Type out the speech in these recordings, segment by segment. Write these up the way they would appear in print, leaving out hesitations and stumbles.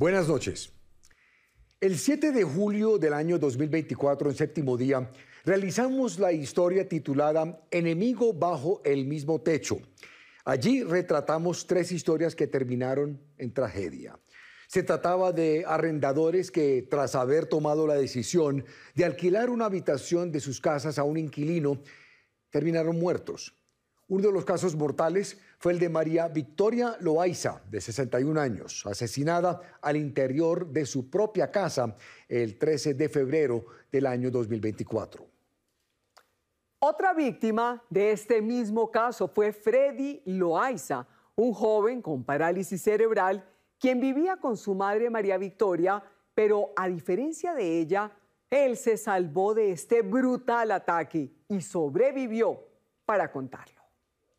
Buenas noches. El 7 de julio del año 2024, en Séptimo Día, realizamos la historia titulada Enemigo bajo el mismo techo. Allí retratamos 3 historias que terminaron en tragedia. Se trataba de arrendadores que, tras haber tomado la decisión de alquilar una habitación de sus casas a un inquilino, terminaron muertos. Uno de los casos mortales fue el de María Victoria Loaiza, de 61 años, asesinada al interior de su propia casa el 13 de febrero del año 2024. Otra víctima de este mismo caso fue Freddy Loaiza, un joven con parálisis cerebral, quien vivía con su madre María Victoria, pero a diferencia de ella, él se salvó de este brutal ataque y sobrevivió para contarlo.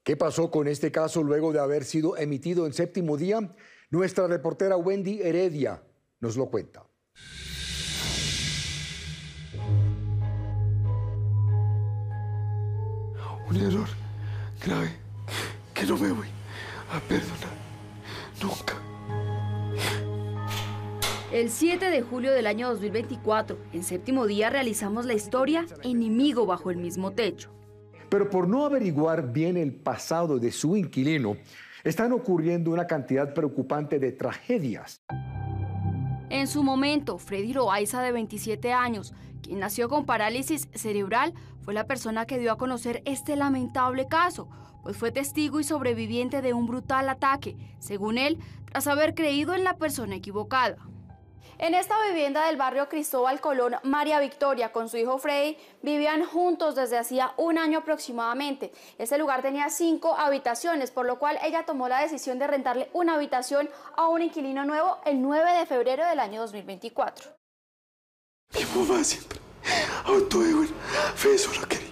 ¿Qué pasó con este caso luego de haber sido emitido en Séptimo Día? Nuestra reportera Wendy Heredia nos lo cuenta. Un error grave que no me voy a perdonar nunca. El 7 de julio del año 2024, en Séptimo Día, realizamos la historia Enemigo bajo el mismo techo. Pero por no averiguar bien el pasado de su inquilino, están ocurriendo una cantidad preocupante de tragedias. En su momento, Freddy Loaiza, de 27 años, quien nació con parálisis cerebral, fue la persona que dio a conocer este lamentable caso, pues fue testigo y sobreviviente de un brutal ataque, según él, tras haber creído en la persona equivocada. En esta vivienda del barrio Cristóbal Colón, María Victoria con su hijo Freddy vivían juntos desde hacía un año aproximadamente. Este lugar tenía 5 habitaciones, por lo cual ella tomó la decisión de rentarle una habitación a un inquilino nuevo el 9 de febrero del año 2024. Mi mamá siempre actuó de buena fe, solo quería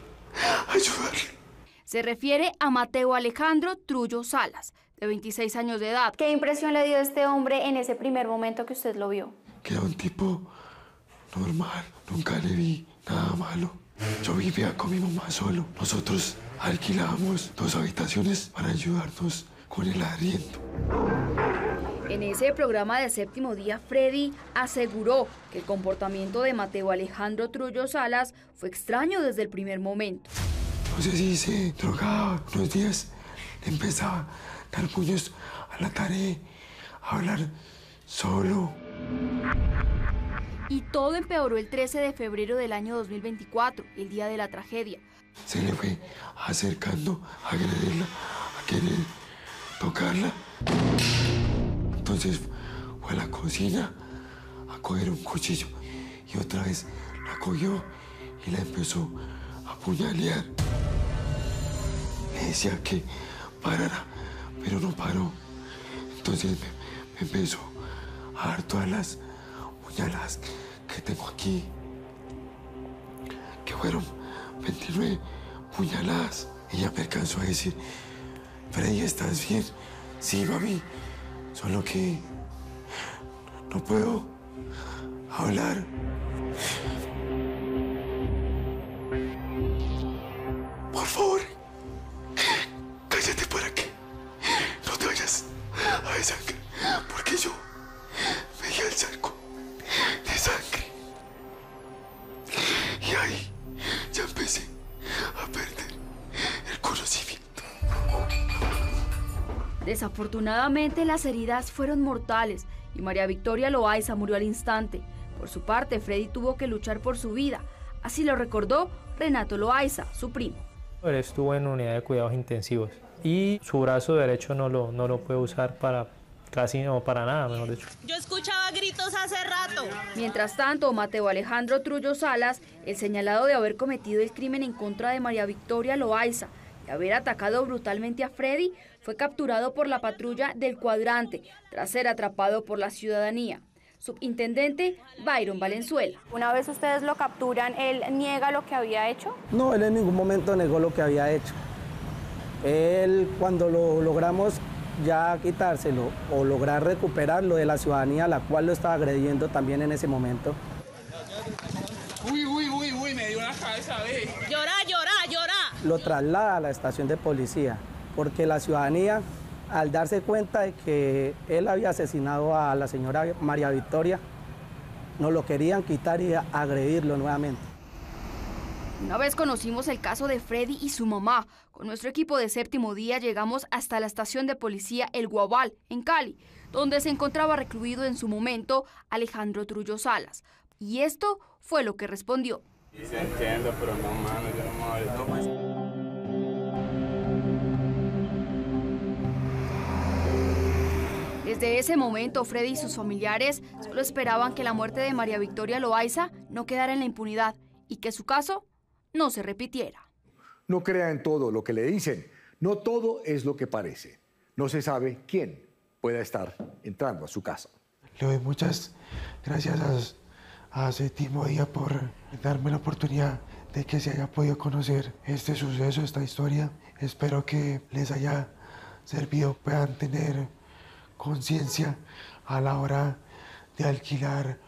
ayudarle. Se refiere a Mateo Alejandro Trullo Salas, de 26 años de edad. ¿Qué impresión le dio este hombre en ese primer momento que usted lo vio? Que era un tipo normal, nunca le vi nada malo. Yo vivía con mi mamá solo. Nosotros alquilábamos 2 habitaciones para ayudarnos con el arriendo. En ese programa de Séptimo Día, Freddy aseguró que el comportamiento de Mateo Alejandro Trullo Salas fue extraño desde el primer momento. No sé si se drogaba. Unos días empezaba a dar puños a la pared, a hablar solo. Y todo empeoró el 13 de febrero del año 2024, el día de la tragedia. Se le fue acercando a agredirla, a querer tocarla. Entonces fue a la cocina a coger un cuchillo y otra vez la cogió y la empezó a apuñalear. Le decía que parara, pero no paró. Entonces me empezó a dar todas las puñaladas que tengo aquí, que fueron 29 puñaladas. Ella me alcanzó a decir: Freddy, ¿estás bien? Sí, mami, solo que no puedo hablar. Por favor, cállate para que no te vayas a desangrar, porque yo me di al charco de sangre. Y ahí ya empecé a perder el conocimiento. Desafortunadamente, las heridas fueron mortales y María Victoria Loaiza murió al instante. Por su parte, Freddy tuvo que luchar por su vida. Así lo recordó Renato Loaiza, su primo. Él estuvo en unidad de cuidados intensivos y su brazo derecho no lo puede usar para casi no para nada, mejor dicho. Yo escuchaba gritos hace rato. Mientras tanto, Mateo Alejandro Trullo Salas, el señalado de haber cometido el crimen en contra de María Victoria Loaiza y haber atacado brutalmente a Freddy, fue capturado por la patrulla del cuadrante tras ser atrapado por la ciudadanía. Subintendente Byron Valenzuela. Una vez ustedes lo capturan, ¿él niega lo que había hecho? No, él en ningún momento negó lo que había hecho. Él, cuando lo logramos ya quitárselo o lograr recuperarlo de la ciudadanía a la cual lo estaba agrediendo también en ese momento. Uy, me dio la cabeza, ve. Llora. Lo traslada a la estación de policía, porque la ciudadanía Al darse cuenta de que él había asesinado a la señora María Victoria, nos lo querían quitar y agredirlo nuevamente. Una vez conocimos el caso de Freddy y su mamá, con nuestro equipo de Séptimo Día llegamos hasta la estación de policía El Guabal, en Cali, donde se encontraba recluido en su momento Alejandro Trullo Salas. Y esto fue lo que respondió. Sí, se entiende, pero no, mano, yo no me voy a tomar. Desde ese momento, Freddy y sus familiares solo esperaban que la muerte de María Victoria Loaiza no quedara en la impunidad y que su caso no se repitiera. No crea en todo lo que le dicen. No todo es lo que parece. No se sabe quién pueda estar entrando a su casa. Le doy muchas gracias a Séptimo Día por darme la oportunidad de que se haya podido conocer este suceso, esta historia. Espero que les haya servido, puedan tener conciencia a la hora de alquilar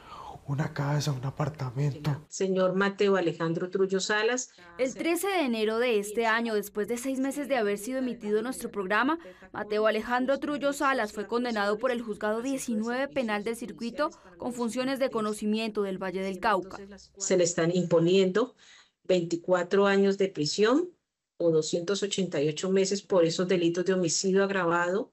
una casa, un apartamento. Señor Mateo Alejandro Trullo Salas. El 13 de enero de este año, después de 6 meses de haber sido emitido nuestro programa, Mateo Alejandro Trullo Salas fue condenado por el Juzgado 19 Penal del Circuito con funciones de conocimiento del Valle del Cauca. Se le están imponiendo 24 años de prisión o 288 meses por esos delitos de homicidio agravado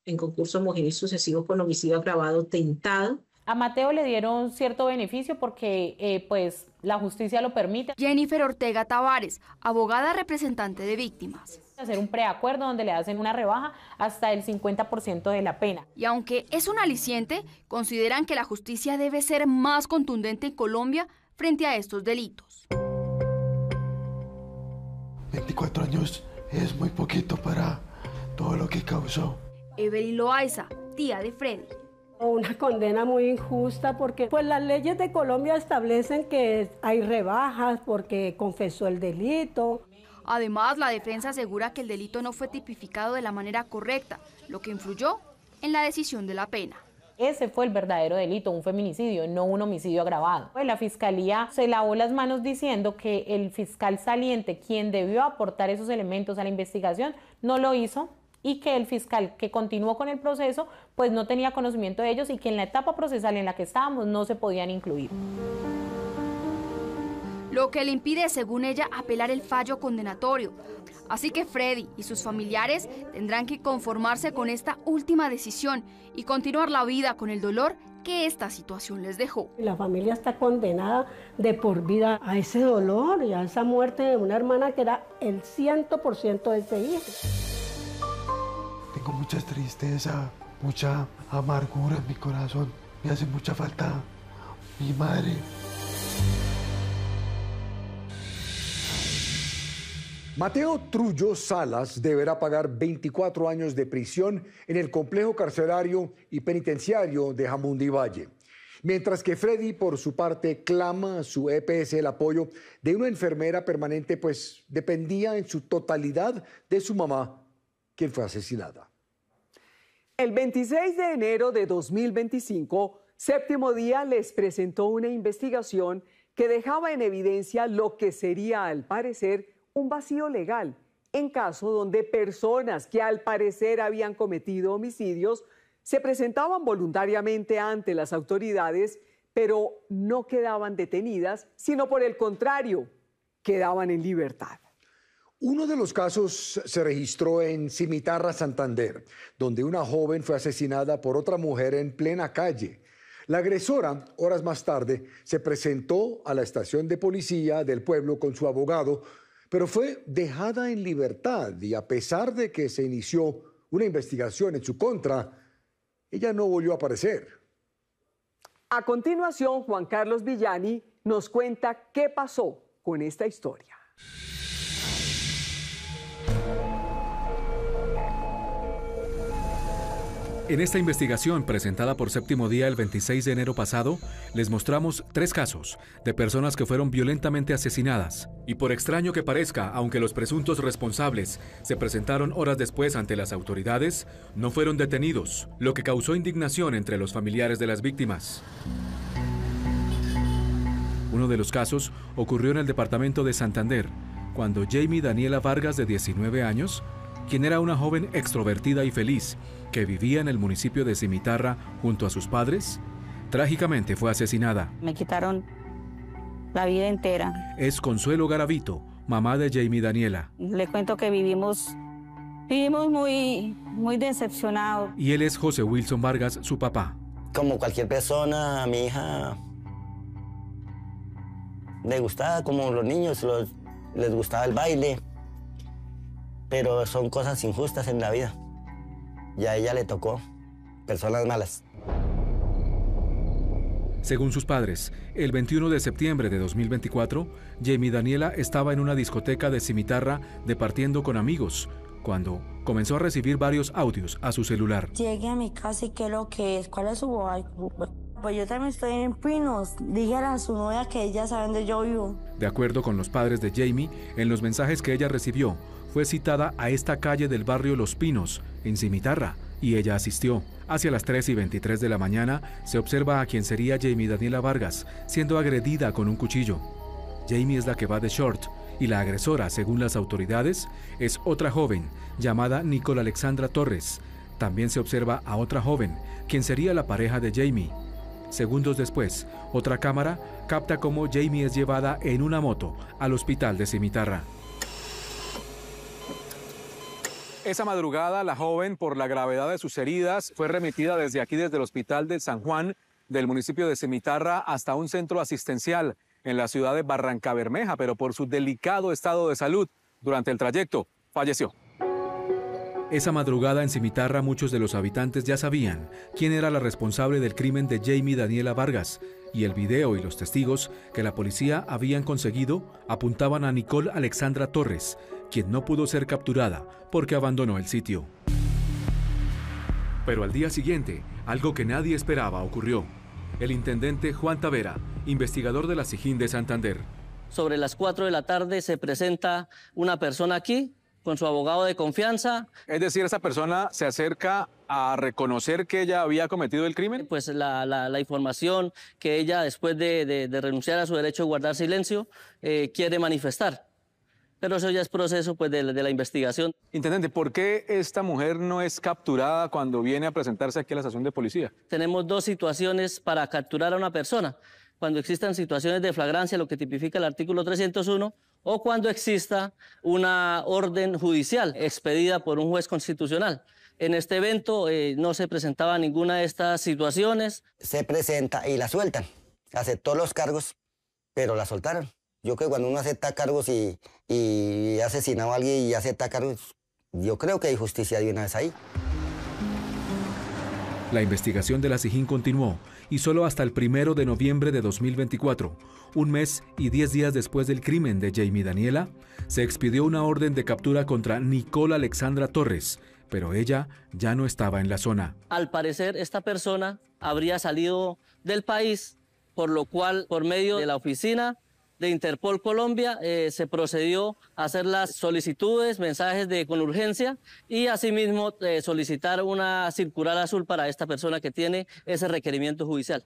en concurso homogéneo y sucesivo con homicidio agravado tentado. A Mateo le dieron cierto beneficio porque pues la justicia lo permite. Jennifer Ortega Tavares, abogada representante de víctimas. Hacer un preacuerdo donde le hacen una rebaja hasta el 50% de la pena. Y aunque es un aliciente, consideran que la justicia debe ser más contundente en Colombia frente a estos delitos. 24 años es muy poquito para todo lo que causó. Evelyn Loaiza, tía de Freddy. Una condena muy injusta porque pues las leyes de Colombia establecen que hay rebajas porque confesó el delito. Además, la defensa asegura que el delito no fue tipificado de la manera correcta, lo que influyó en la decisión de la pena. Ese fue el verdadero delito, un feminicidio, no un homicidio agravado. La fiscalía se lavó las manos diciendo que el fiscal saliente, quien debió aportar esos elementos a la investigación, no lo hizo, y que el fiscal que continuó con el proceso pues no tenía conocimiento de ellos y que en la etapa procesal en la que estábamos no se podían incluir. Lo que le impide, según ella, apelar el fallo condenatorio. Así que Freddy y sus familiares tendrán que conformarse con esta última decisión y continuar la vida con el dolor que esta situación les dejó. La familia está condenada de por vida a ese dolor y a esa muerte de una hermana que era el 100% de ese hijo. Tengo mucha tristeza, mucha amargura en mi corazón. Me hace mucha falta mi madre. Mateo Trullo Salas deberá pagar 24 años de prisión en el complejo carcelario y penitenciario de Jamundí Valle. Mientras que Freddy, por su parte, clama a su EPS el apoyo de una enfermera permanente, pues dependía en su totalidad de su mamá, quien fue asesinada. El 26 de enero de 2025, Séptimo Día les presentó una investigación que dejaba en evidencia lo que sería, al parecer, un vacío legal en caso donde personas que al parecer habían cometido homicidios se presentaban voluntariamente ante las autoridades, pero no quedaban detenidas, sino por el contrario, quedaban en libertad. Uno de los casos se registró en Cimitarra, Santander, donde una joven fue asesinada por otra mujer en plena calle. La agresora, horas más tarde, se presentó a la estación de policía del pueblo con su abogado, pero fue dejada en libertad y a pesar de que se inició una investigación en su contra, ella no volvió a aparecer. A continuación, Juan Carlos Villani nos cuenta qué pasó con esta historia. En esta investigación presentada por Séptimo Día el 26 de enero pasado, les mostramos 3 casos de personas que fueron violentamente asesinadas. Y por extraño que parezca, aunque los presuntos responsables se presentaron horas después ante las autoridades, no fueron detenidos, lo que causó indignación entre los familiares de las víctimas. Uno de los casos ocurrió en el departamento de Santander, cuando Jamie Daniela Vargas, de 19 años, quien era una joven extrovertida y feliz que vivía en el municipio de Cimitarra junto a sus padres, trágicamente fue asesinada. Me quitaron la vida entera. Es Consuelo Garavito, mamá de Jamie Daniela. Le cuento que vivimos muy decepcionados. Y él es José Wilson Vargas, su papá. Como cualquier persona, a mi hija le gustaba, como los niños, les gustaba el baile, pero son cosas injustas en la vida. Y a ella le tocó personas malas. Según sus padres, el 21 de septiembre de 2024, Jamie Daniela estaba en una discoteca de Cimitarra departiendo con amigos, cuando comenzó a recibir varios audios a su celular. Llegué a mi casa y ¿qué es lo que es? ¿Cuál es su voz? Pues yo también estoy en Pinos. Dígale a su novia que ella sabe dónde yo vivo. De acuerdo con los padres de Jamie, en los mensajes que ella recibió, fue citada a esta calle del barrio Los Pinos, en Cimitarra, y ella asistió. Hacia las 3:23 de la mañana se observa a quien sería Jamie Daniela Vargas siendo agredida con un cuchillo. Jamie es la que va de short y la agresora, según las autoridades, es otra joven llamada Nicole Alexandra Torres. También se observa a otra joven, quien sería la pareja de Jamie. Segundos después, otra cámara capta cómo Jamie es llevada en una moto al hospital de Cimitarra. Esa madrugada, la joven, por la gravedad de sus heridas, fue remitida desde aquí, desde el hospital de San Juan, del municipio de Cimitarra, hasta un centro asistencial en la ciudad de Barrancabermeja, pero por su delicado estado de salud durante el trayecto, falleció. Esa madrugada en Cimitarra, muchos de los habitantes ya sabían quién era la responsable del crimen de Jamie Daniela Vargas, y el video y los testigos que la policía habían conseguido apuntaban a Nicole Alexandra Torres, quien no pudo ser capturada porque abandonó el sitio. Pero al día siguiente, algo que nadie esperaba ocurrió. El intendente Juan Tavera, investigador de la SIJIN de Santander. Sobre las 4 de la tarde se presenta una persona aquí con su abogado de confianza. Es decir, esa persona se acerca a reconocer que ella había cometido el crimen. Pues la información que ella, después de renunciar a su derecho a guardar silencio, quiere manifestar. Pero eso ya es proceso pues, de la investigación. Intendente, ¿por qué esta mujer no es capturada cuando viene a presentarse aquí a la estación de policía? Tenemos dos situaciones para capturar a una persona. Cuando existan situaciones de flagrancia, lo que tipifica el artículo 301, o cuando exista una orden judicial expedida por un juez constitucional. En este evento no se presentaba ninguna de estas situaciones. Se presenta y la sueltan. Aceptó los cargos, pero la soltaron. Yo creo que cuando uno acepta cargos y ha asesinado a alguien y acepta cargos, yo creo que hay justicia de una vez ahí. La investigación de la SIJIN continuó y solo hasta el 1 de noviembre de 2024, un mes y 10 días después del crimen de Jamie Daniela, se expidió una orden de captura contra Nicole Alexandra Torres, pero ella ya no estaba en la zona. Al parecer, esta persona habría salido del país, por lo cual, por medio de la oficina de Interpol Colombia, se procedió a hacer las solicitudes, mensajes con urgencia y asimismo solicitar una circular azul para esta persona que tiene ese requerimiento judicial.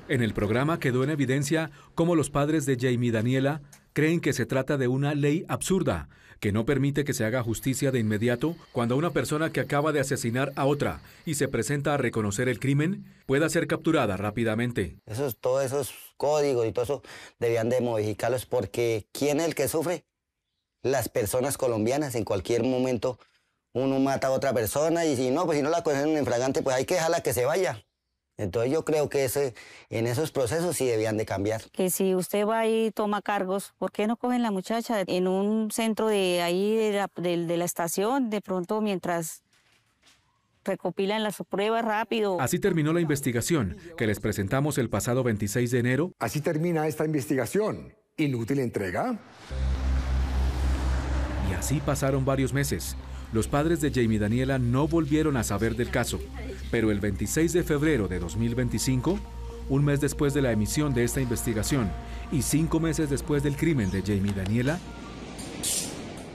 En el programa quedó en evidencia cómo los padres de Jamie Daniela creen que se trata de una ley absurda, que no permite que se haga justicia de inmediato cuando una persona que acaba de asesinar a otra y se presenta a reconocer el crimen pueda ser capturada rápidamente. Todos esos códigos y todo eso debían de modificarlos porque ¿quién es el que sufre? Las personas colombianas. En cualquier momento uno mata a otra persona y si no la cogen en flagrante, pues hay que dejarla que se vaya. Entonces yo creo que en esos procesos sí debían de cambiar. Que si usted va y toma cargos, ¿por qué no cogen la muchacha en un centro de ahí de la estación, de pronto mientras recopilan las pruebas rápido? Así terminó la investigación que les presentamos el pasado 26 de enero. Así termina esta investigación. ¿Inútil entrega? Y así pasaron varios meses. Los padres de Jamie Daniela no volvieron a saber del caso, pero el 26 de febrero de 2025, un mes después de la emisión de esta investigación y 5 meses después del crimen de Jamie Daniela,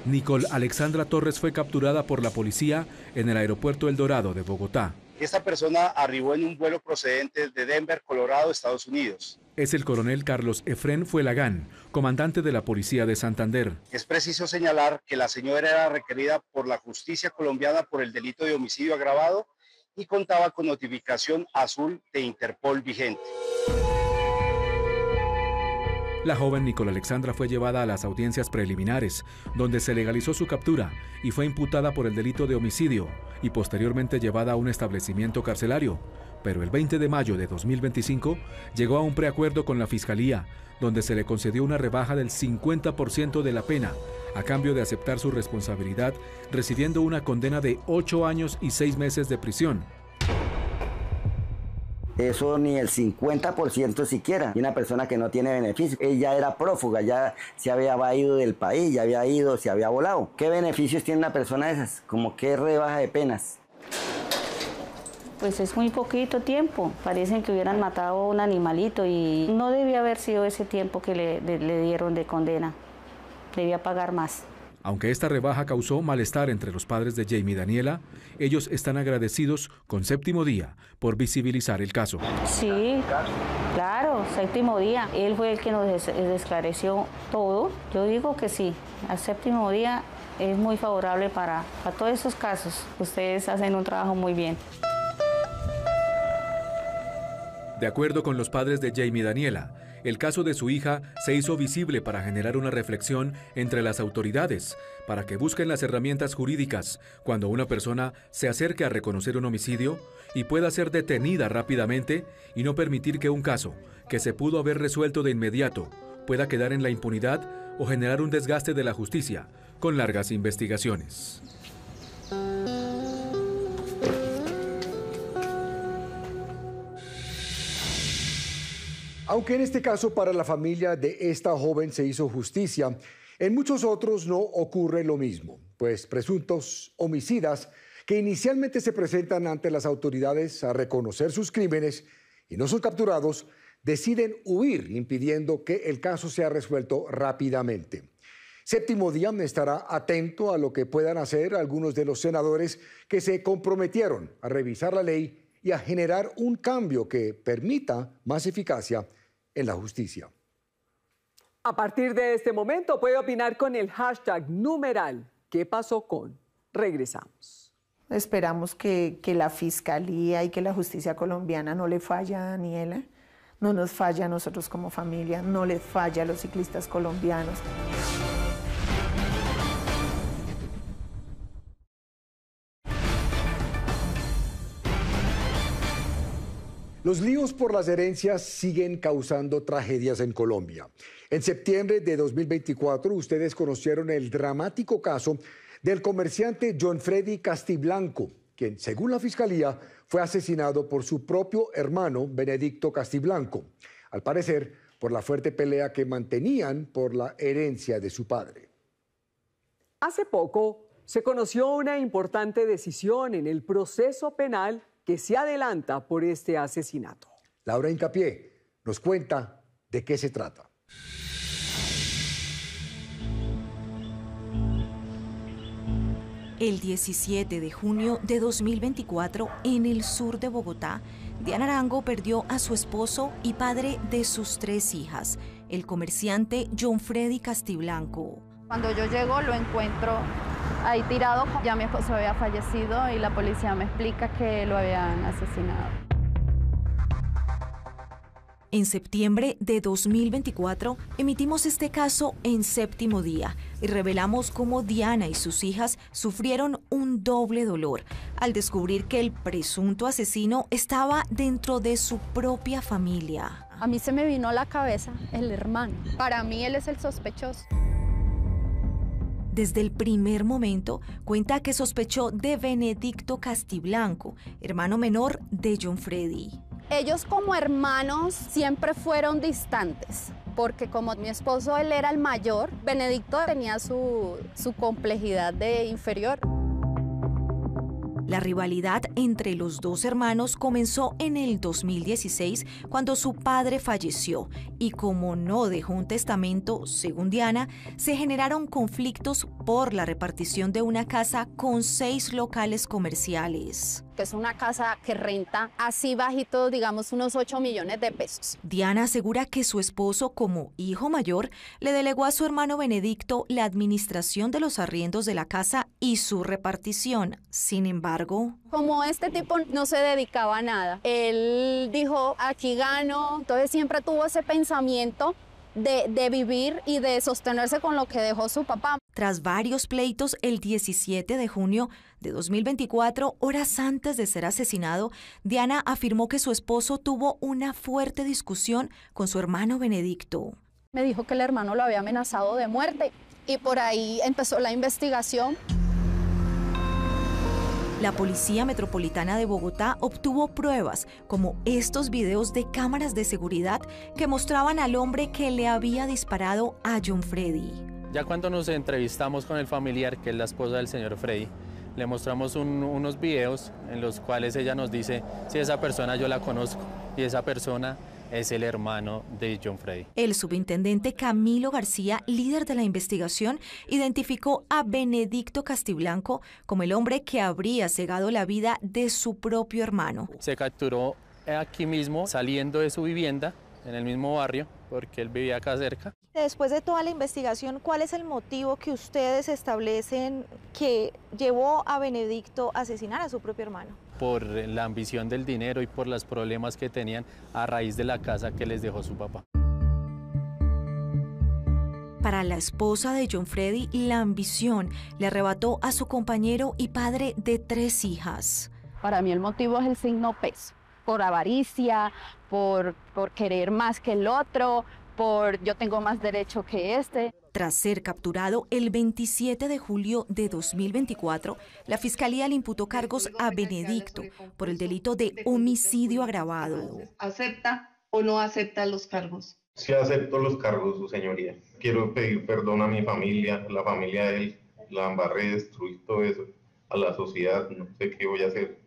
Nicole Alexandra Torres fue capturada por la policía en el aeropuerto El Dorado de Bogotá. Esta persona arribó en un vuelo procedente de Denver, Colorado, Estados Unidos. es el coronel Carlos Efrén Fuelagán, comandante de la Policía de Santander. Es preciso señalar que la señora era requerida por la justicia colombiana por el delito de homicidio agravado y contaba con notificación azul de Interpol vigente. La joven Nicola Alexandra fue llevada a las audiencias preliminares, donde se legalizó su captura y fue imputada por el delito de homicidio y posteriormente llevada a un establecimiento carcelario. Pero el 20 de mayo de 2025 llegó a un preacuerdo con la Fiscalía, donde se le concedió una rebaja del 50% de la pena, a cambio de aceptar su responsabilidad, recibiendo una condena de 8 años y 6 meses de prisión. Eso ni el 50% siquiera. Y una persona que no tiene beneficio. Ella era prófuga, ya se había ido del país, ya había ido, se había volado. ¿Qué beneficios tiene una persona de esas? Como qué rebaja de penas. Pues es muy poquito tiempo. Parecen que hubieran matado a un animalito y no debía haber sido ese tiempo que le dieron de condena. Debía pagar más. Aunque esta rebaja causó malestar entre los padres de Jamie y Daniela, ellos están agradecidos con Séptimo Día por visibilizar el caso. Sí, claro, Séptimo Día. Él fue el que nos esclareció todo. Yo digo que sí, al Séptimo Día es muy favorable para todos esos casos. Ustedes hacen un trabajo muy bien. De acuerdo con los padres de Jamie y Daniela, el caso de su hija se hizo visible para generar una reflexión entre las autoridades, para que busquen las herramientas jurídicas cuando una persona se acerque a reconocer un homicidio y pueda ser detenida rápidamente y no permitir que un caso que se pudo haber resuelto de inmediato pueda quedar en la impunidad o generar un desgaste de la justicia con largas investigaciones. Aunque en este caso para la familia de esta joven se hizo justicia, en muchos otros no ocurre lo mismo, pues presuntos homicidas que inicialmente se presentan ante las autoridades a reconocer sus crímenes y no son capturados, deciden huir, impidiendo que el caso sea resuelto rápidamente. Séptimo Día estará atento a lo que puedan hacer algunos de los senadores que se comprometieron a revisar la ley y a generar un cambio que permita más eficacia en la justicia. A partir de este momento puede opinar con el hashtag numeral ¿Qué pasó con? Regresamos. Esperamos que la Fiscalía y que la justicia colombiana no le falle a Daniela, no nos falla a nosotros como familia, no les falla a los ciclistas colombianos. Los líos por las herencias siguen causando tragedias en Colombia. En septiembre de 2024, ustedes conocieron el dramático caso del comerciante John Freddy Castiblanco, quien, según la Fiscalía, fue asesinado por su propio hermano, Benedicto Castiblanco, al parecer por la fuerte pelea que mantenían por la herencia de su padre. Hace poco se conoció una importante decisión en el proceso penal que se adelanta por este asesinato. Laura Hincapié nos cuenta de qué se trata. El 17 de junio de 2024, en el sur de Bogotá, Diana Arango perdió a su esposo y padre de sus 3 hijas, el comerciante John Freddy Castiblanco. Cuando yo llego lo encuentro ahí tirado, ya mi esposo había fallecido y la policía me explica que lo habían asesinado. En septiembre de 2024 emitimos este caso en Séptimo Día y revelamos cómo Diana y sus hijas sufrieron un doble dolor al descubrir que el presunto asesino estaba dentro de su propia familia. A mí se me vino a la cabeza el hermano. Para mí él es el sospechoso. Desde el primer momento cuenta que sospechó de Benedicto Castiblanco, hermano menor de John Freddy. Ellos como hermanos siempre fueron distantes, porque como mi esposo él era el mayor, Benedicto tenía su complejidad de inferior. La rivalidad entre los dos hermanos comenzó en el 2016 cuando su padre falleció y como no dejó un testamento, según Diana, se generaron conflictos por la repartición de una casa con 6 locales comerciales. porque es una casa que renta así bajito, digamos unos 8 millones de pesos. Diana asegura que su esposo, como hijo mayor, le delegó a su hermano Benedicto la administración de los arriendos de la casa y su repartición. Sin embargo, como este tipo no se dedicaba a nada, él dijo, aquí gano, entonces siempre tuvo ese pensamiento de vivir y de sostenerse con lo que dejó su papá. Tras varios pleitos, el 17 de junio de 2024, horas antes de ser asesinado, Diana afirmó que su esposo tuvo una fuerte discusión con su hermano Benedicto. Me dijo que el hermano lo había amenazado de muerte y por ahí empezó la investigación. La Policía Metropolitana de Bogotá obtuvo pruebas, como estos videos de cámaras de seguridad que mostraban al hombre que le había disparado a John Freddy. Ya cuando nos entrevistamos con el familiar, que es la esposa del señor Freddy, le mostramos unos videos en los cuales ella nos dice, si esa persona yo la conozco, y esa persona es el hermano de John Freddy. El subintendente Camilo García, líder de la investigación, identificó a Benedicto Castiblanco como el hombre que habría cegado la vida de su propio hermano. Se capturó aquí mismo, saliendo de su vivienda, en el mismo barrio, porque él vivía acá cerca. Después de toda la investigación, ¿cuál es el motivo que ustedes establecen que llevó a Benedicto a asesinar a su propio hermano? Por la ambición del dinero y por los problemas que tenían a raíz de la casa que les dejó su papá. Para la esposa de John Freddy, la ambición le arrebató a su compañero y padre de 3 hijas. Para mí el motivo es el signo peso, por avaricia, por querer más que el otro, por yo tengo más derecho que este. Tras ser capturado el 27 de julio de 2024, la Fiscalía le imputó cargos a Benedicto por el delito de homicidio agravado. ¿Acepta o no acepta los cargos? Sí acepto los cargos, su señoría. Quiero pedir perdón a mi familia, a la familia de él. La embarré, destruí todo eso, a la sociedad. No sé qué voy a hacer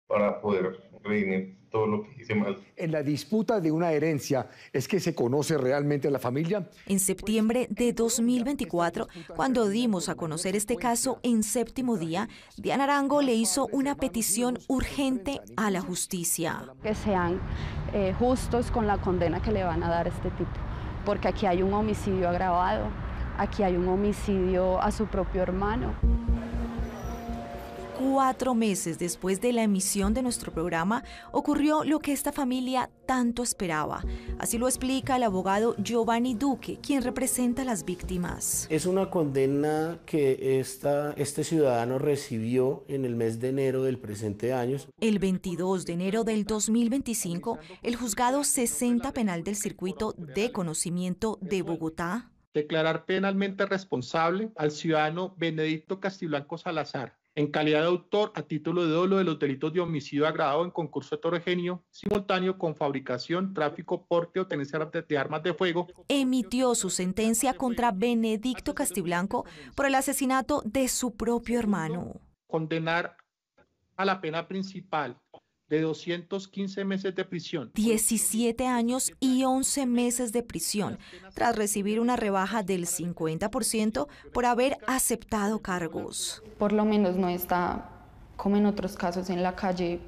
para poder redimir todo lo que hice mal. En la disputa de una herencia, ¿es que se conoce realmente a la familia? En septiembre de 2024, cuando dimos a conocer este caso en Séptimo Día, Diana Arango le hizo una petición urgente a la justicia. Que sean justos con la condena que le van a dar a este tipo, porque aquí hay un homicidio agravado, aquí hay un homicidio a su propio hermano. 4 meses después de la emisión de nuestro programa, ocurrió lo que esta familia tanto esperaba. Así lo explica el abogado Giovanni Duque, quien representa a las víctimas. Es una condena que este ciudadano recibió en el mes de enero del presente año. El 22 de enero del 2025, el juzgado 60 penal del circuito de conocimiento de Bogotá. Declarar penalmente responsable al ciudadano Benedicto Castiblanco Salazar, en calidad de autor a título de dolo de los delitos de homicidio agravado en concurso heterogéneo, simultáneo con fabricación, tráfico, porte o tenencia de armas de fuego. Emitió su sentencia contra Benedicto Castiblanco por el asesinato de su propio hermano. Condenar a la pena principal de 215 meses de prisión. 17 años y 11 meses de prisión, tras recibir una rebaja del 50% por haber aceptado cargos. Por lo menos no está, como en otros casos, en la calle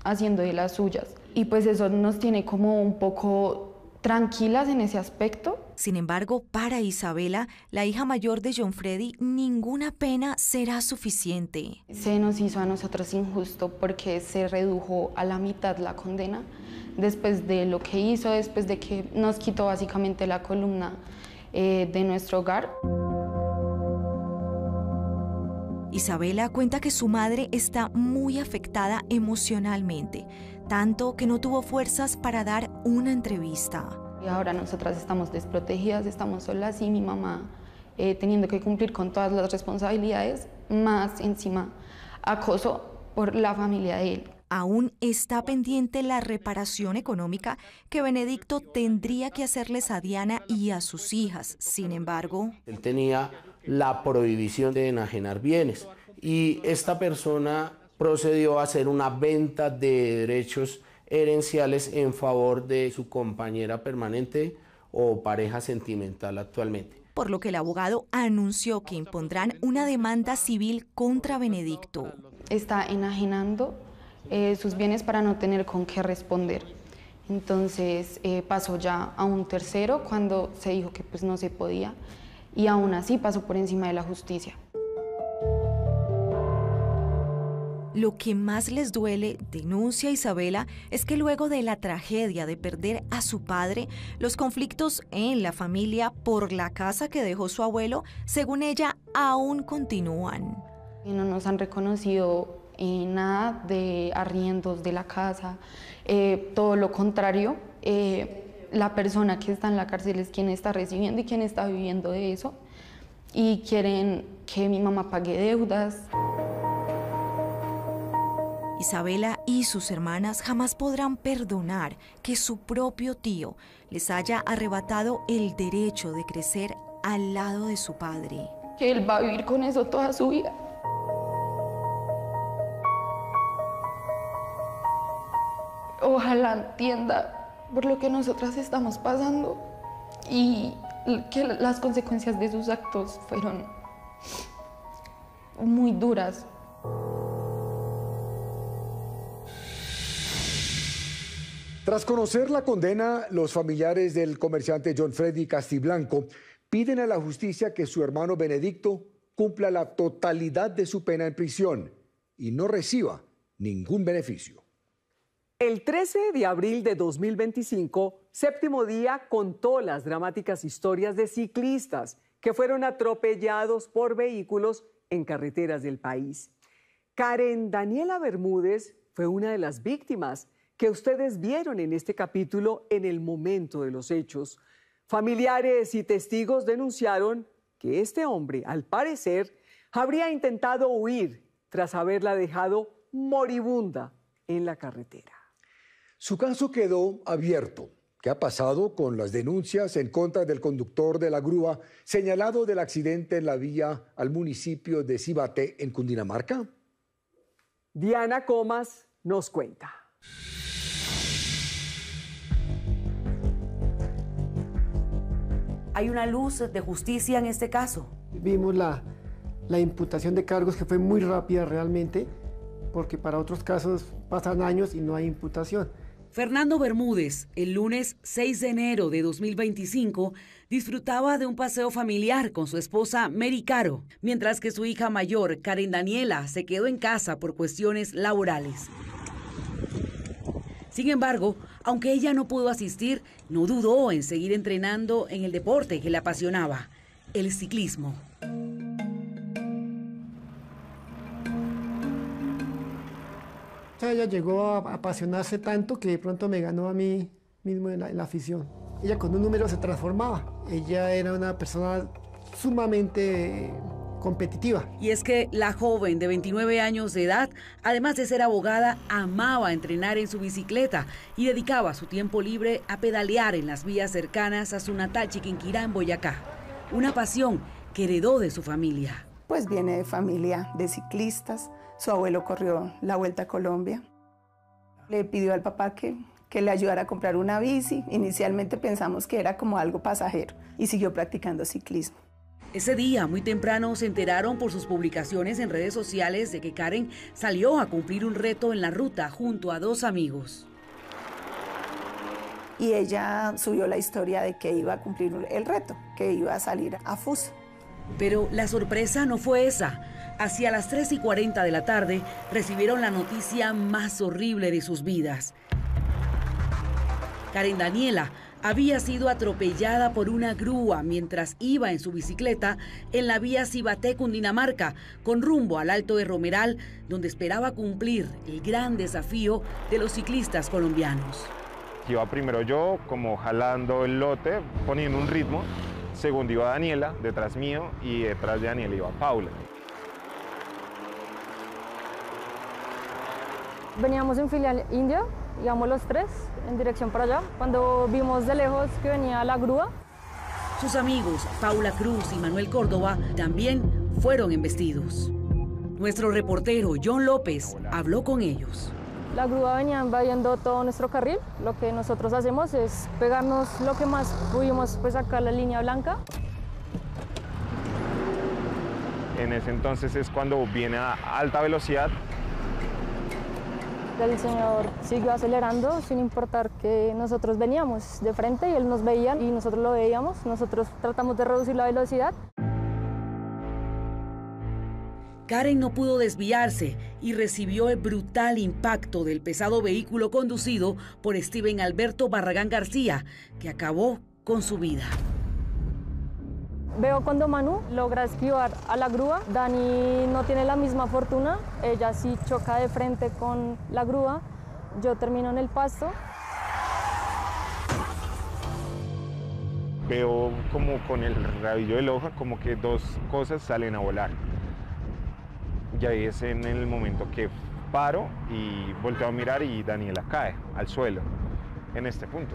haciendo de las suyas. Y pues eso nos tiene como un poco tranquilas en ese aspecto. Sin embargo, para Isabela, la hija mayor de John Freddy, ninguna pena será suficiente. Se nos hizo a nosotros injusto porque se redujo a la mitad la condena después de lo que hizo, después de que nos quitó básicamente la columna de nuestro hogar. Isabela cuenta que su madre está muy afectada emocionalmente, tanto que no tuvo fuerzas para dar una entrevista. Y ahora nosotras estamos desprotegidas, estamos solas y mi mamá teniendo que cumplir con todas las responsabilidades, más encima acoso por la familia de él. Aún está pendiente la reparación económica que Benedicto tendría que hacerles a Diana y a sus hijas. Sin embargo, él tenía la prohibición de enajenar bienes y esta persona procedió a hacer una venta de derechos herenciales en favor de su compañera permanente o pareja sentimental actualmente. Por lo que el abogado anunció que impondrán una demanda civil contra Benedicto. Está enajenando sus bienes para no tener con qué responder. Entonces pasó ya a un tercero cuando se dijo que pues no se podía, y aún así pasó por encima de la justicia. Lo que más les duele, denuncia Isabela, es que luego de la tragedia de perder a su padre, los conflictos en la familia por la casa que dejó su abuelo, según ella, aún continúan. No nos han reconocido nada de arriendos de la casa, todo lo contrario, la persona que está en la cárcel es quien está recibiendo y quien está viviendo de eso, y quieren que mi mamá pague deudas. Isabela y sus hermanas jamás podrán perdonar que su propio tío les haya arrebatado el derecho de crecer al lado de su padre. Que él va a vivir con eso toda su vida. Ojalá entienda por lo que nosotras estamos pasando y que las consecuencias de sus actos fueron muy duras. Tras conocer la condena, los familiares del comerciante John Freddy Castiblanco piden a la justicia que su hermano Benedicto cumpla la totalidad de su pena en prisión y no reciba ningún beneficio. El 13 de abril de 2025, Séptimo Día contó las dramáticas historias de ciclistas que fueron atropellados por vehículos en carreteras del país. Karen Daniela Bermúdez fue una de las víctimas que ustedes vieron en este capítulo en el momento de los hechos. Familiares y testigos denunciaron que este hombre, al parecer, habría intentado huir tras haberla dejado moribunda en la carretera. Su caso quedó abierto. ¿Qué ha pasado con las denuncias en contra del conductor de la grúa señalado del accidente en la vía al municipio de Cibaté, en Cundinamarca? Diana Comas nos cuenta. ¿Hay una luz de justicia en este caso? Vimos la imputación de cargos que fue muy rápida realmente, porque para otros casos pasan años y no hay imputación. Fernando Bermúdez, el lunes 6 de enero de 2025, disfrutaba de un paseo familiar con su esposa Mary Caro, mientras que su hija mayor, Karen Daniela, se quedó en casa por cuestiones laborales. Sin embargo, aunque ella no pudo asistir, no dudó en seguir entrenando en el deporte que le apasionaba, el ciclismo. Ella llegó a apasionarse tanto que de pronto me ganó a mí mismo en la afición. Ella con un número se transformaba. Ella era una persona sumamente competitiva. Y es que la joven de 29 años de edad, además de ser abogada, amaba entrenar en su bicicleta y dedicaba su tiempo libre a pedalear en las vías cercanas a su natal Chiquinquirá, en Boyacá. Una pasión que heredó de su familia. Pues viene de familia de ciclistas. Su abuelo corrió la Vuelta a Colombia. Le pidió al papá que le ayudara a comprar una bici. Inicialmente pensamos que era como algo pasajero y siguió practicando ciclismo. Ese día, muy temprano, se enteraron por sus publicaciones en redes sociales de que Karen salió a cumplir un reto en la ruta junto a dos amigos. Y ella subió la historia de que iba a cumplir el reto, que iba a salir a Fusa. Pero la sorpresa no fue esa. Hacia las 3:40 de la tarde, recibieron la noticia más horrible de sus vidas. Karen Daniela había sido atropellada por una grúa mientras iba en su bicicleta en la vía Cibaté, Cundinamarca, con rumbo al Alto de Romeral, donde esperaba cumplir el gran desafío de los ciclistas colombianos. Iba primero yo, como jalando el lote, poniendo un ritmo. Segundo iba Daniela, detrás mío, y detrás de Daniela iba Paula. Veníamos en fila india, íbamos los tres en dirección para allá. Cuando vimos de lejos que venía la grúa. Sus amigos, Paula Cruz y Manuel Córdoba, también fueron embestidos. Nuestro reportero, John López, habló con ellos. La grúa venía invadiendo todo nuestro carril. Lo que nosotros hacemos es pegarnos lo que más pudimos, pues sacar la línea blanca. En ese entonces es cuando viene a alta velocidad El señor siguió acelerando sin importar que nosotros veníamos de frente y él nos veía y nosotros lo veíamos. Nosotros tratamos de reducir la velocidad. Karen no pudo desviarse y recibió el brutal impacto del pesado vehículo conducido por Steven Alberto Barragán García, que acabó con su vida. Veo cuando Manu logra esquivar a la grúa. Dani no tiene la misma fortuna. Ella sí choca de frente con la grúa. Yo termino en el pasto. Veo como con el rabillo del ojo como que dos cosas salen a volar. Y ahí es en el momento que paro y volteo a mirar y Daniela cae al suelo, en este punto.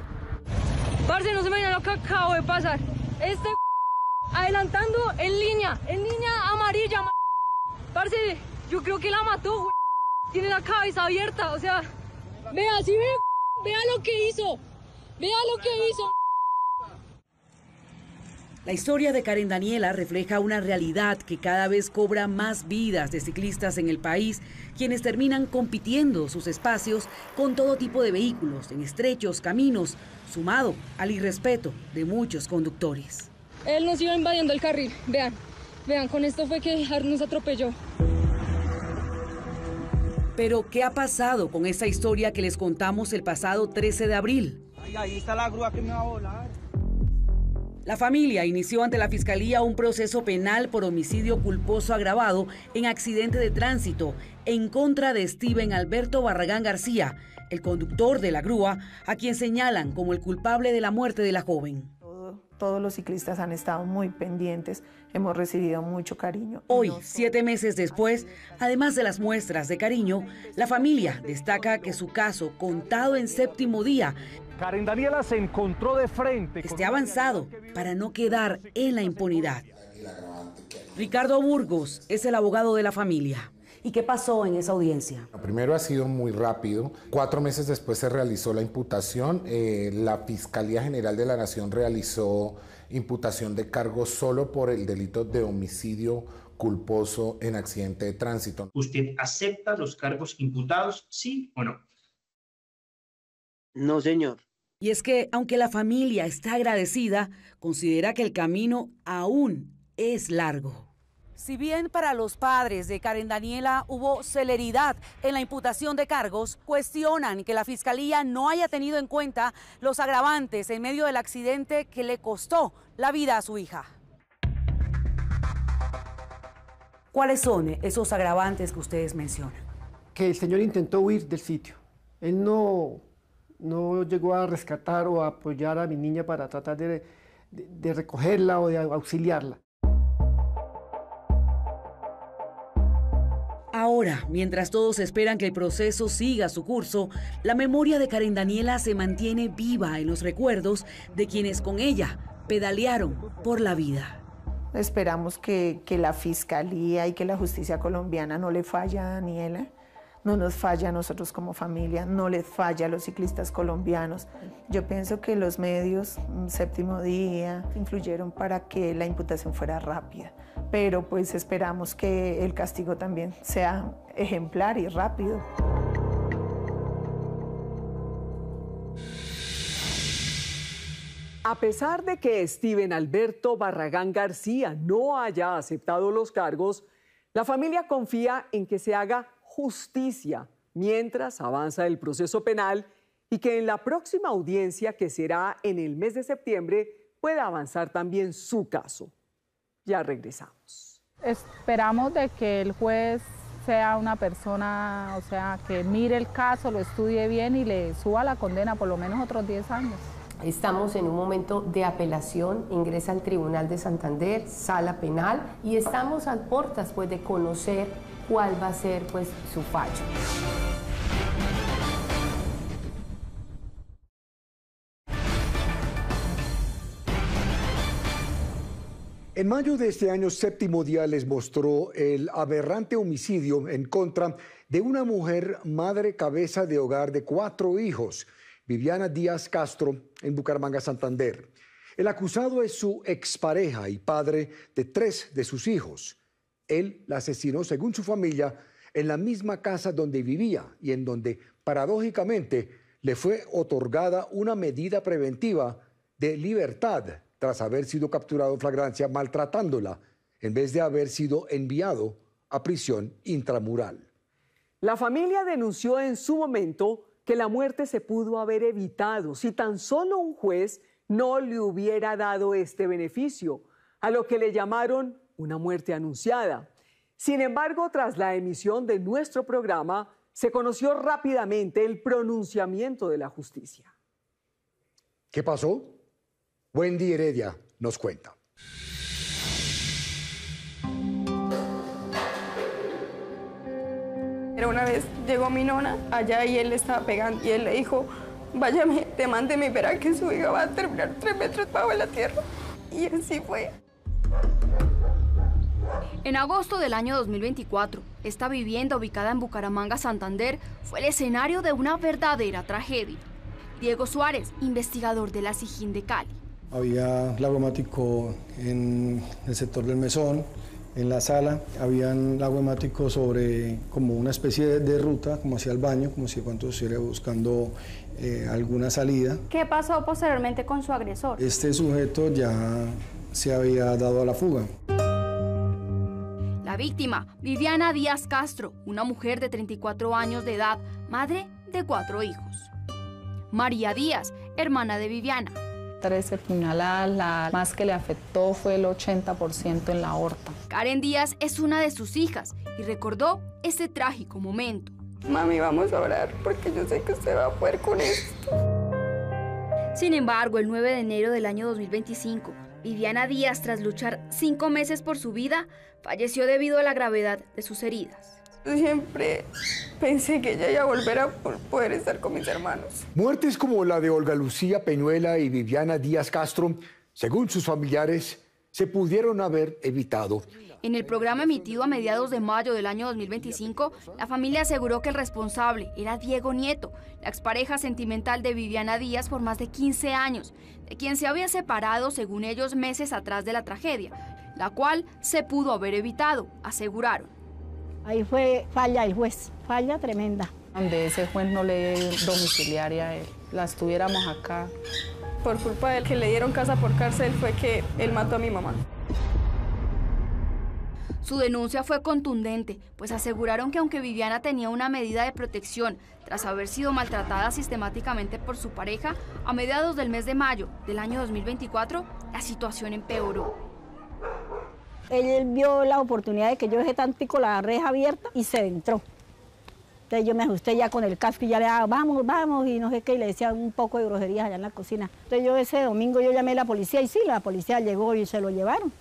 Parce, no se me imagina lo que acabo de pasar. Adelantando en línea amarilla. Parce, yo creo que la mató, güey. Tiene la cabeza abierta, o sea, vea, sí vea lo que hizo. Vea lo que hizo. La historia de Karen Daniela refleja una realidad que cada vez cobra más vidas de ciclistas en el país, quienes terminan compitiendo sus espacios con todo tipo de vehículos en estrechos caminos, sumado al irrespeto de muchos conductores. Él nos iba invadiendo el carril, vean, con esto fue que nos atropelló. Pero, ¿qué ha pasado con esa historia que les contamos el pasado 13 de abril? Ahí está la grúa que me va a volar. La familia inició ante la Fiscalía un proceso penal por homicidio culposo agravado en accidente de tránsito en contra de Steven Alberto Barragán García, el conductor de la grúa, a quien señalan como el culpable de la muerte de la joven. Todos los ciclistas han estado muy pendientes, hemos recibido mucho cariño. Hoy, 7 meses después, además de las muestras de cariño, la familia destaca que su caso, contado en 7º día, Karen Daniela se encontró de frente. Esté avanzado para no quedar en la impunidad. Ricardo Burgos es el abogado de la familia. ¿Y qué pasó en esa audiencia? Primero ha sido muy rápido. 4 meses después se realizó la imputación. La Fiscalía General de la Nación realizó imputación de cargos solo por el delito de homicidio culposo en accidente de tránsito. ¿Usted acepta los cargos imputados, sí o no? No, señor. Y es que, aunque la familia está agradecida, considera que el camino aún es largo. Si bien para los padres de Karen Daniela hubo celeridad en la imputación de cargos, cuestionan que la Fiscalía no haya tenido en cuenta los agravantes en medio del accidente que le costó la vida a su hija. ¿Cuáles son esos agravantes que ustedes mencionan? Que el señor intentó huir del sitio. Él no llegó a rescatar o a apoyar a mi niña para tratar de recogerla o de auxiliarla. Ahora, mientras todos esperan que el proceso siga su curso, la memoria de Karen Daniela se mantiene viva en los recuerdos de quienes con ella pedalearon por la vida. Esperamos que la Fiscalía y que la justicia colombiana no le falle a Daniela, no nos falla a nosotros como familia, no les falla a los ciclistas colombianos. Yo pienso que los medios, 7º día, influyeron para que la imputación fuera rápida, pero pues esperamos que el castigo también sea ejemplar y rápido. A pesar de que Steven Alberto Barragán García no haya aceptado los cargos, la familia confía en que se haga justicia mientras avanza el proceso penal y que en la próxima audiencia, que será en el mes de septiembre, pueda avanzar también su caso. Ya regresamos. Esperamos de que el juez sea una persona, o sea, que mire el caso, lo estudie bien y le suba la condena por lo menos otros 10 años. Estamos en un momento de apelación, ingresa al Tribunal de Santander, sala penal, y estamos a puertas pues, de conocer cuál va a ser pues, su fallo. En mayo de este año, 7º día les mostró el aberrante homicidio en contra de una mujer madre cabeza de hogar de 4 hijos, Viviana Díaz Castro, en Bucaramanga, Santander. El acusado es su expareja y padre de 3 de sus hijos. Él la asesinó, según su familia, en la misma casa donde vivía y en donde, paradójicamente, le fue otorgada una medida preventiva de libertad tras haber sido capturado en flagrancia maltratándola, en vez de haber sido enviado a prisión intramural. La familia denunció en su momento que la muerte se pudo haber evitado si tan solo un juez no le hubiera dado este beneficio, a lo que le llamaron una muerte anunciada. Sin embargo, tras la emisión de nuestro programa, se conoció rápidamente el pronunciamiento de la justicia. ¿Qué pasó? Wendy Heredia nos cuenta. Una vez llegó mi nona allá y él le estaba pegando y él le dijo, váyame, mándeme y verá que su hija va a terminar 3 metros bajo la tierra. Y así fue. En agosto del año 2024, esta vivienda ubicada en Bucaramanga, Santander, fue el escenario de una verdadera tragedia. Diego Suárez, investigador de la SIJIN de Cali. Había lago hemático en el sector del mesón. En la sala habían lago hemático sobre como una especie de ruta, como hacia el baño, como si cuando estuviera buscando alguna salida. ¿Qué pasó posteriormente con su agresor? Este sujeto ya se había dado a la fuga. La víctima, Viviana Díaz Castro, una mujer de 34 años de edad, madre de 4 hijos. María Díaz, hermana de Viviana. 13 puñaladas, la más que le afectó fue el 80% en la aorta. Karen Díaz es una de sus hijas y recordó ese trágico momento. Mami, vamos a orar porque yo sé que usted va a poder con esto. Sin embargo, el 9 de enero del año 2025, Viviana Díaz, tras luchar 5 meses por su vida, falleció debido a la gravedad de sus heridas. Yo siempre pensé que ella iba a volver a poder estar con mis hermanos. Muertes como la de Olga Lucía Peñuela y Viviana Díaz Castro, según sus familiares, se pudieron haber evitado. En el programa emitido a mediados de mayo del año 2025, la familia aseguró que el responsable era Diego Nieto, la expareja sentimental de Viviana Díaz por más de 15 años, de quien se había separado, según ellos, meses atrás de la tragedia, la cual se pudo haber evitado, aseguraron. Ahí fue falla del juez, falla tremenda. Donde ese juez no le dio domiciliaria a él, la estuviéramos acá. Por culpa de que le dieron casa por cárcel fue que él mató a mi mamá. Su denuncia fue contundente, pues aseguraron que aunque Viviana tenía una medida de protección tras haber sido maltratada sistemáticamente por su pareja, a mediados del mes de mayo del año 2024, la situación empeoró. Él vio la oportunidad de que yo dejé tantico la reja abierta y se entró. Entonces yo me ajusté ya con el casco y ya le daba, vamos, vamos, y no sé qué, y le decía un poco de groserías allá en la cocina. Entonces yo ese domingo yo llamé a la policía y sí, la policía llegó y se lo llevaron.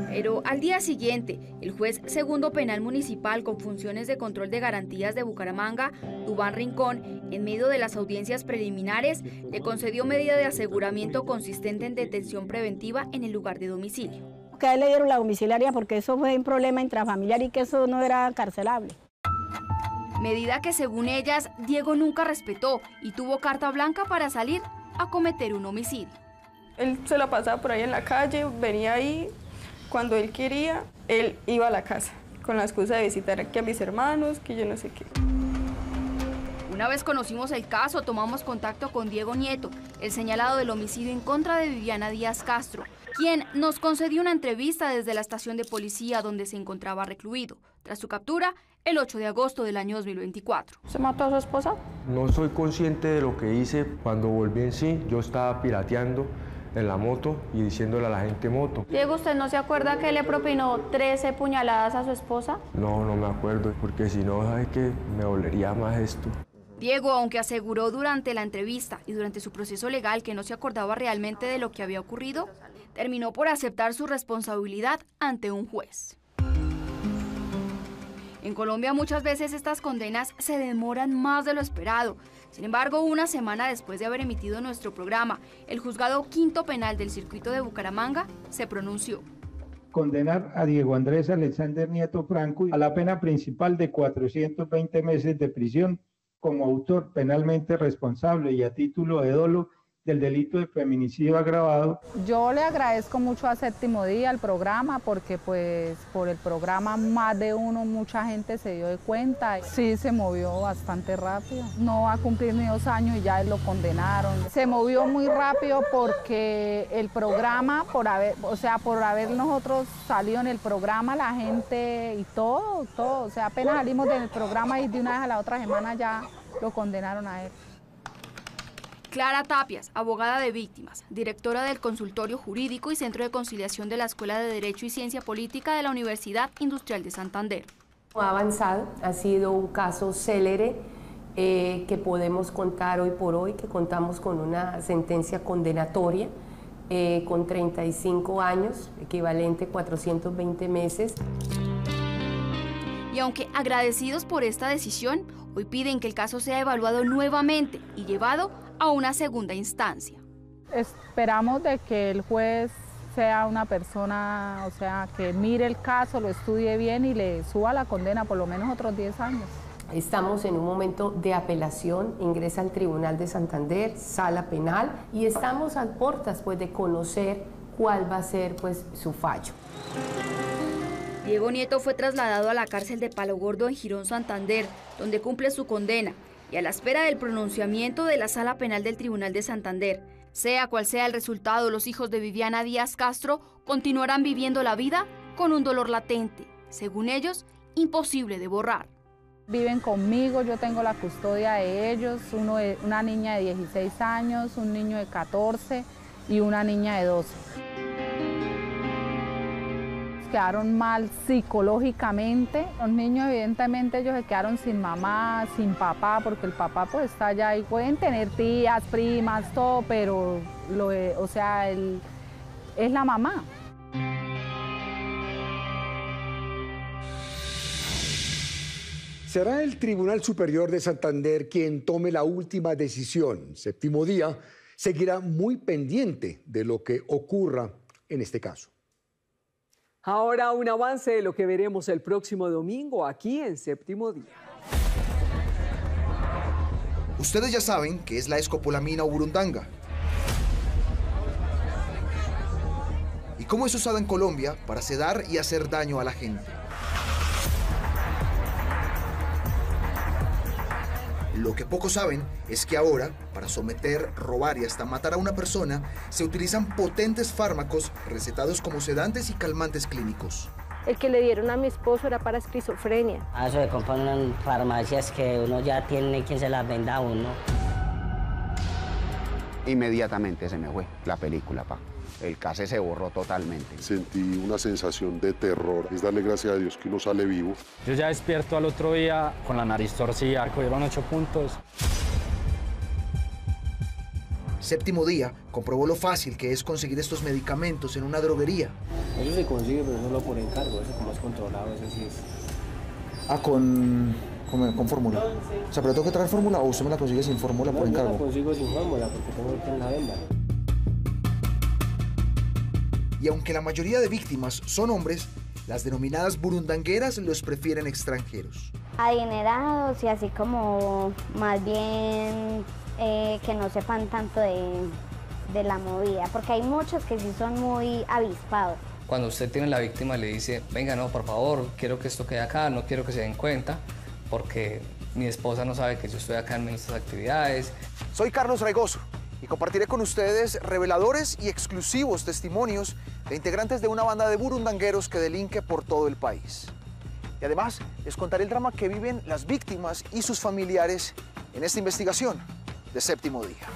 Pero al día siguiente, el juez segundo penal municipal con funciones de control de garantías de Bucaramanga, Duván Rincón, en medio de las audiencias preliminares, le concedió medida de aseguramiento consistente en detención preventiva en el lugar de domicilio. Que a él le dieron la domiciliaria porque eso fue un problema intrafamiliar y que eso no era carcelable. Medida que según ellas, Diego nunca respetó y tuvo carta blanca para salir a cometer un homicidio. Él se la pasaba por ahí en la calle, venía ahí. Cuando él quería, él iba a la casa, con la excusa de visitar aquí a mis hermanos, que yo no sé qué. Una vez conocimos el caso, tomamos contacto con Diego Nieto, el señalado del homicidio en contra de Viviana Díaz Castro, quien nos concedió una entrevista desde la estación de policía donde se encontraba recluido, tras su captura el 8 de agosto del año 2024. ¿Se mató a su esposa? No soy consciente de lo que hice. Cuando volví en sí, yo estaba pirateando en la moto y diciéndole a la gente moto. Diego, ¿usted no se acuerda que le propinó 13 puñaladas a su esposa? No, no me acuerdo, porque si no, ¿sabe qué? Me dolería más esto. Diego, aunque aseguró durante la entrevista y durante su proceso legal que no se acordaba realmente de lo que había ocurrido, terminó por aceptar su responsabilidad ante un juez. En Colombia muchas veces estas condenas se demoran más de lo esperado. Sin embargo, una semana después de haber emitido nuestro programa, el juzgado quinto penal del circuito de Bucaramanga se pronunció. Condenar a Diego Andrés Alexander Nieto Franco a la pena principal de 420 meses de prisión como autor penalmente responsable y a título de dolo del delito de feminicidio agravado. Yo le agradezco mucho a Séptimo Día, al programa, porque pues por el programa más de uno, mucha gente se dio de cuenta. Sí, se movió bastante rápido. No va a cumplir ni 2 años y ya lo condenaron. Se movió muy rápido porque el programa, por haber nosotros salido en el programa, la gente y todo, o sea, apenas salimos del programa y de una vez a la otra semana ya lo condenaron a él. Clara Tapias, abogada de víctimas, directora del Consultorio Jurídico y Centro de Conciliación de la Escuela de Derecho y Ciencia Política de la Universidad Industrial de Santander. Ha avanzado, ha sido un caso célere que podemos contar hoy por hoy, que contamos con una sentencia condenatoria con 35 años, equivalente a 420 meses. Y aunque agradecidos por esta decisión, hoy piden que el caso sea evaluado nuevamente y llevado a una segunda instancia. Esperamos de que el juez sea una persona, o sea, que mire el caso, lo estudie bien y le suba la condena por lo menos otros 10 años. Estamos en un momento de apelación, ingresa al Tribunal de Santander, sala penal, y estamos a puertas pues, de conocer cuál va a ser pues, su fallo. Diego Nieto fue trasladado a la cárcel de Palo Gordo en Girón, Santander, donde cumple su condena, y a la espera del pronunciamiento de la Sala Penal del Tribunal de Santander. Sea cual sea el resultado, los hijos de Viviana Díaz Castro continuarán viviendo la vida con un dolor latente, según ellos, imposible de borrar. Viven conmigo, yo tengo la custodia de ellos, una niña de 16 años, un niño de 14 y una niña de 12. Quedaron mal psicológicamente. Los niños evidentemente ellos se quedaron sin mamá, sin papá, porque el papá pues está allá y pueden tener tías, primas, todo, pero es la mamá. Será el Tribunal Superior de Santander quien tome la última decisión. Séptimo Día seguirá muy pendiente de lo que ocurra en este caso. Ahora un avance de lo que veremos el próximo domingo aquí en Séptimo Día. Ustedes ya saben qué es la escopolamina o burundanga y cómo es usada en Colombia para sedar y hacer daño a la gente. Lo que pocos saben es que ahora, para someter, robar y hasta matar a una persona, se utilizan potentes fármacos recetados como sedantes y calmantes clínicos. El que le dieron a mi esposo era para esquizofrenia. Eso se compran en farmacias que uno ya tiene quien se las venda a uno. Inmediatamente se me fue la película, pa. El case se borró totalmente. Sentí una sensación de terror. Es darle gracias a Dios que uno sale vivo. Yo ya despierto al otro día con la nariz torcida, cogieron 8 puntos. Séptimo Día comprobó lo fácil que es conseguir estos medicamentos en una droguería. Eso se consigue, pero solo por encargo, eso como es controlado, eso sí es. Ah, con fórmula. O sea, pero tengo que traer fórmula o usted me la consigue sin fórmula por encargo. Yo la consigo sin fórmula porque tengo que en la venda. Y aunque la mayoría de víctimas son hombres, las denominadas burundangueras los prefieren extranjeros. Adinerados y así como más bien que no sepan tanto de la movida, porque hay muchos que sí son muy avispados. Cuando usted tiene la víctima le dice, venga, no, por favor, quiero que esto quede acá, no quiero que se den cuenta, porque mi esposa no sabe que yo estoy acá en estas actividades. Soy Carlos Raigoso y compartiré con ustedes reveladores y exclusivos testimonios de integrantes de una banda de burundangueros que delinque por todo el país. Y además les contaré el drama que viven las víctimas y sus familiares en esta investigación de Séptimo Día.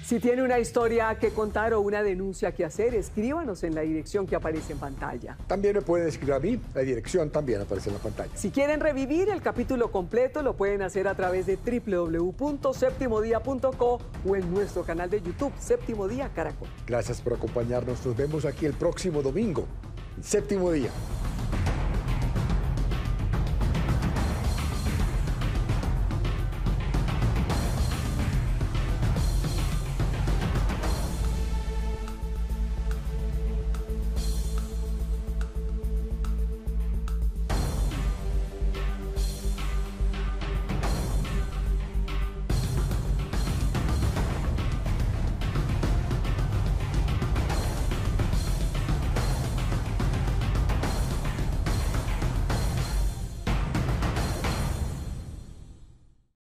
Si tiene una historia que contar o una denuncia que hacer, escríbanos en la dirección que aparece en pantalla. También me pueden escribir a mí, la dirección también aparece en la pantalla. Si quieren revivir el capítulo completo, lo pueden hacer a través de www.septimodia.co o en nuestro canal de YouTube, Séptimo Día Caracol. Gracias por acompañarnos, nos vemos aquí el próximo domingo, Séptimo Día.